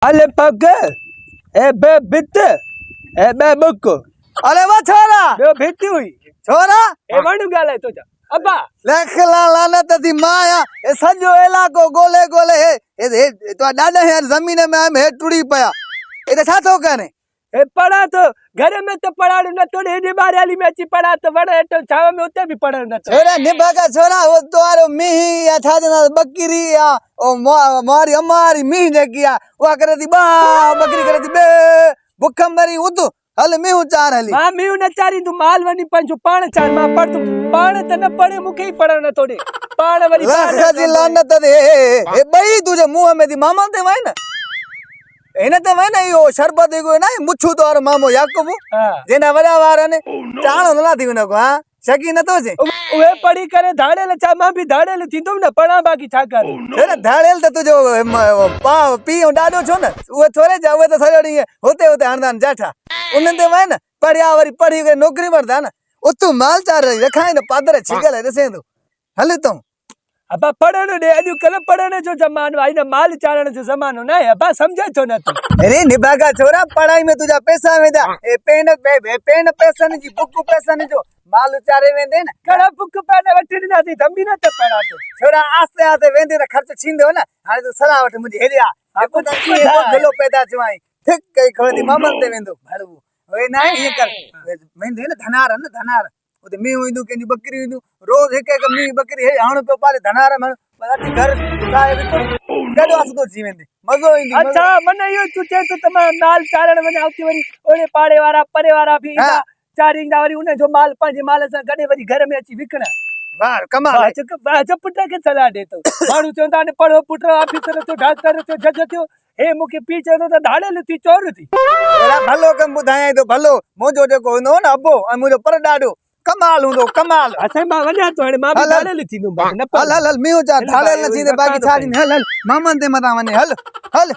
अले पग ए बे बित ए बे बुक अरे वाह छोरा बे भिती हुई छोरा ए वणु गाले तो जा अब्बा लेखला लानत दी माया ए सजो इलाको गोले गोले ए तो डाडे यार जमीन में हम हेठ टुड़ी पया ए छा तो करे ए पढ़ा तो घर में तो पढ़ाड़ न तो हेडी बारे वाली में अची पढ़ा तो वड़े तो छाव में उते भी पढ़ा न तो छोरा निभागा छोरा वो तोरो मिही या छा जना बकरी या ओ मारी हमारी मिही जगिया वो करे दी बा बकरी करे दी बे भूखम मरी उदु हल मिहू चार हली मां मिहू न चारी तू माल वनी पंजो पाण चार मां पढ़ तू पाण त न पढ़े मुके ही पढ़ा न तोड़े पाण वरी लाखा जी लानत दे ए बई तुझे मुंह में दी मामा ते वई न इन ते वई न यो शरबत को ना मुछू तो और मामो याकूब जेना वड़ा वार ने चाण न थी न को हां सकी न तो जे ओए पढ़ी करे धाड़े ल चा मां भी धाड़े ल थींदो न पढ़ा बाकी छा कर छोरा धाड़ेल त तुजो पा पी डाडो छो न वो छोरे जा वो तो सजड़ी होते होते हरदान जाठा उनन ते वई न पढ़िया वरी पढ़ी के नौकरी वरदा न उतु माल चार रखाई न पादर छिगल रसे दो हल तुम अबा पढ़ण दे अजु कल पढ़ण जो जमानो आई न माल चारण जो जमानो ना है अबा समझे छो न तू अरे निभागा छोरा पढ़ाई में तुझा पैसा वेंदा ए पेन पैसा जी बुक पैसा जो माल चारे वेंदे न कड़ा बुक पैने वठी ना थी धम्बी न त पढ़ा तो छोरा आस्ते आस्ते वेंदे न खर्च छींदो न हाने तू सलाह वठ मुझे हेरिया आपको तकी गलो पैदा चवाई ठीक कई खड़ी मामन ते वेंदो भड़ू ओए ना ये कर वेंदे न धनार ओते मी हुइदू केनी बकरी हुइदू रोज एक एक मी बकरी है हाण पे पाले धनार मन बाती घर काए विको गडो आसतो जी वेंदे मजो इंदी अच्छा मन यो तू चे तो तमा माल चारण वने आवती वरी ओने पाड़े वाला परे वाला भी चारिंदा वरी उने जो माल पंजे माल सा गडे वरी घर में अची विकणा वाह कमाल बाच पुट के सलाह दे तो माणू चंदा ने पढ़ो पुट ऑफिसर तो डॉक्टर तो जज थियो हे मुके पीछे तो धाड़े लती चोर थी एरा भलो कम बुधाए तो भलो मोजो जो नो न अबो मुजो पर डाडो कमाल हुंदो कमाल असे मां वन्या तो हाणे मां भी धाड़े लती नु न हल हल हल मियो जा धाड़े न थींदे बाकी छाड़ी हल हल मामन ते मता वने हल हल